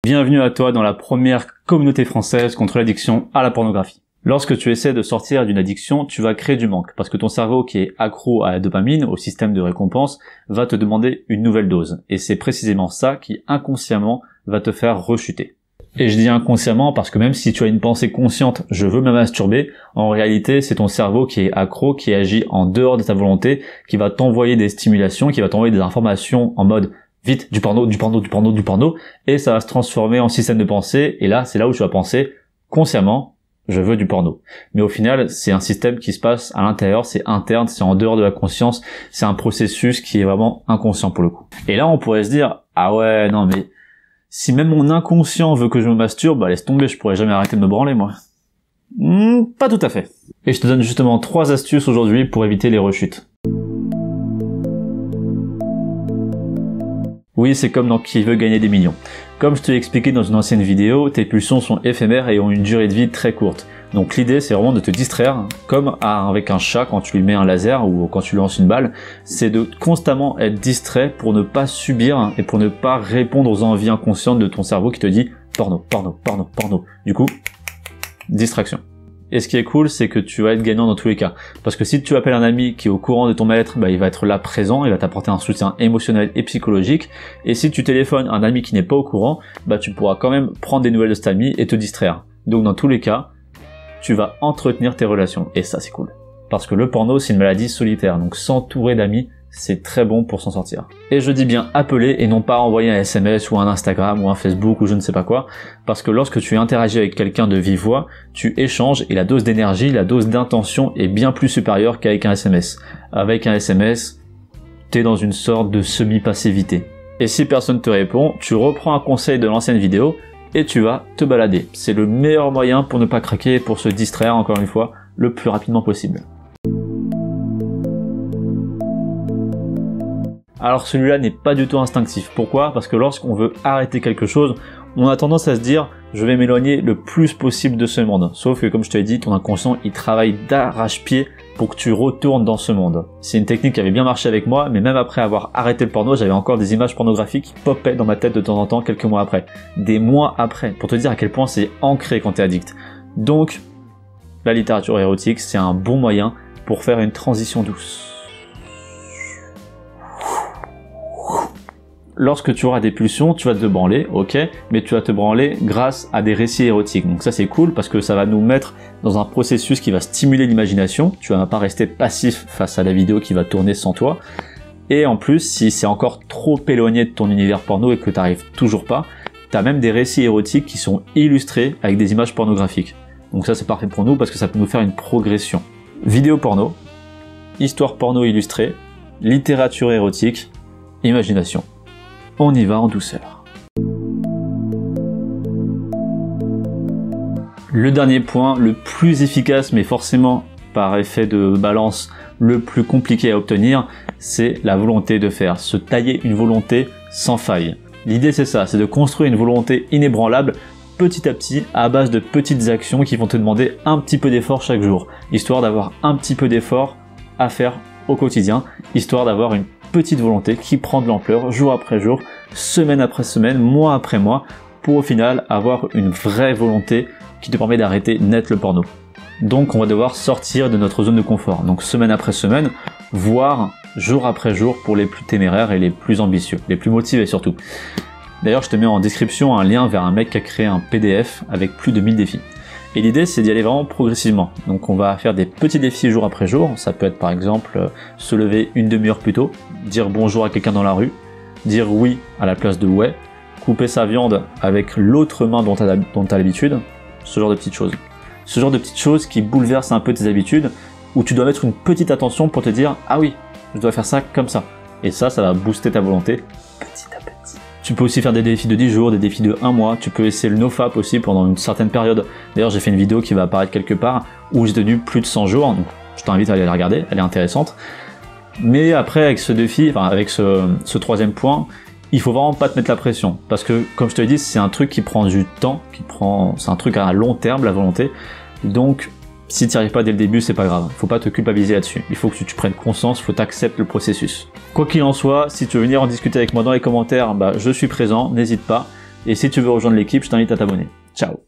Bienvenue à toi dans la première communauté française contre l'addiction à la pornographie. Lorsque tu essaies de sortir d'une addiction, tu vas créer du manque parce que ton cerveau qui est accro à la dopamine, au système de récompense, va te demander une nouvelle dose. Et c'est précisément ça qui inconsciemment va te faire rechuter. Et je dis inconsciemment parce que même si tu as une pensée consciente « je veux me masturber », en réalité c'est ton cerveau qui est accro, qui agit en dehors de ta volonté, qui va t'envoyer des stimulations, qui va t'envoyer des informations en mode « vite, du porno, et ça va se transformer en système de pensée, et là c'est là où tu vas penser consciemment « je veux du porno ». Mais au final c'est un système qui se passe à l'intérieur, c'est interne, c'est en dehors de la conscience, c'est un processus qui est vraiment inconscient pour le coup. Et là on pourrait se dire « ah ouais, non mais... si même mon inconscient veut que je me masturbe, bah laisse tomber, je pourrais jamais arrêter de me branler, moi. » Pas tout à fait. Et je te donne justement 3 astuces aujourd'hui pour éviter les rechutes. Oui, c'est comme dans Qui veut gagner des millions. Comme je te l'ai expliqué dans une ancienne vidéo, tes pulsions sont éphémères et ont une durée de vie très courte. Donc l'idée c'est vraiment de te distraire, comme avec un chat quand tu lui mets un laser ou quand tu lui lances une balle, c'est de constamment être distrait pour ne pas subir et pour ne pas répondre aux envies inconscientes de ton cerveau qui te dit porno, porno, porno, porno. Du coup, distraction. Et ce qui est cool, c'est que tu vas être gagnant dans tous les cas. Parce que si tu appelles un ami qui est au courant de ton mal-être, bah, il va être là présent, il va t'apporter un soutien émotionnel et psychologique. Et si tu téléphones un ami qui n'est pas au courant, bah, tu pourras quand même prendre des nouvelles de cet ami et te distraire. Donc dans tous les cas, tu vas entretenir tes relations. Et ça, c'est cool. Parce que le porno, c'est une maladie solitaire. Donc s'entourer d'amis, c'est très bon pour s'en sortir. Et je dis bien appeler et non pas envoyer un SMS ou un Instagram ou un Facebook ou je ne sais pas quoi. Parce que lorsque tu interagis avec quelqu'un de vive voix, tu échanges et la dose d'énergie, la dose d'intention est bien plus supérieure qu'avec un SMS. Avec un SMS, t'es dans une sorte de semi-passivité. Et si personne te répond, tu reprends un conseil de l'ancienne vidéo et tu vas te balader. C'est le meilleur moyen pour ne pas craquer et pour se distraire, encore une fois, le plus rapidement possible. Alors celui-là n'est pas du tout instinctif. Pourquoi? Parce que lorsqu'on veut arrêter quelque chose, on a tendance à se dire « je vais m'éloigner le plus possible de ce monde ». Sauf que comme je te l'ai dit, ton inconscient il travaille d'arrache-pied pour que tu retournes dans ce monde. C'est une technique qui avait bien marché avec moi, mais même après avoir arrêté le porno, j'avais encore des images pornographiques qui popaient dans ma tête de temps en temps quelques mois après. Des mois après, pour te dire à quel point c'est ancré quand t'es addict. Donc, la littérature érotique, c'est un bon moyen pour faire une transition douce. Lorsque tu auras des pulsions, tu vas te branler, ok, mais tu vas te branler grâce à des récits érotiques. Donc ça c'est cool parce que ça va nous mettre dans un processus qui va stimuler l'imagination. Tu vas pas rester passif face à la vidéo qui va tourner sans toi. Et en plus, si c'est encore trop éloigné de ton univers porno et que tu n'arrives toujours pas, tu as même des récits érotiques qui sont illustrés avec des images pornographiques. Donc ça c'est parfait pour nous parce que ça peut nous faire une progression. Vidéo porno, histoire porno illustrée, littérature érotique, imagination. On y va en douceur. Le dernier point, le plus efficace, mais forcément par effet de balance le plus compliqué à obtenir, c'est la volonté de faire. Se tailler une volonté sans faille. L'idée c'est ça, c'est de construire une volonté inébranlable petit à petit à base de petites actions qui vont te demander un petit peu d'effort chaque jour, histoire d'avoir un petit peu d'effort à faire au quotidien, histoire d'avoir une petite volonté qui prend de l'ampleur jour après jour, semaine après semaine, mois après mois, pour au final avoir une vraie volonté qui te permet d'arrêter net le porno. Donc on va devoir sortir de notre zone de confort, donc semaine après semaine, voire jour après jour pour les plus téméraires et les plus ambitieux, les plus motivés surtout. D'ailleurs je te mets en description un lien vers un mec qui a créé un PDF avec plus de 1000 défis. Et l'idée c'est d'y aller vraiment progressivement. Donc on va faire des petits défis jour après jour. Ça peut être par exemple se lever une demi-heure plus tôt, dire bonjour à quelqu'un dans la rue, dire oui à la place de ouais, couper sa viande avec l'autre main dont t'as l'habitude, ce genre de petites choses. Ce genre de petites choses qui bouleversent un peu tes habitudes, où tu dois mettre une petite attention pour te dire « ah oui, je dois faire ça comme ça ». Et ça va booster ta volonté petit à petit. Tu peux aussi faire des défis de 10 jours, des défis de 1 mois, tu peux essayer le nofap aussi pendant une certaine période. D'ailleurs j'ai fait une vidéo qui va apparaître quelque part où j'ai tenu plus de 100 jours, donc je t'invite à aller la regarder, elle est intéressante. Mais après avec ce défi, enfin avec ce troisième point, il faut vraiment pas te mettre la pression. Parce que comme je te l'ai dit, c'est un truc qui prend du temps, c'est un truc à long terme la volonté. Donc si tu n'y arrives pas dès le début, c'est pas grave. Faut pas te culpabiliser là-dessus. Il faut que tu prennes conscience, faut t'accepter le processus. Quoi qu'il en soit, si tu veux venir en discuter avec moi dans les commentaires, bah, je suis présent, n'hésite pas. Et si tu veux rejoindre l'équipe, je t'invite à t'abonner. Ciao!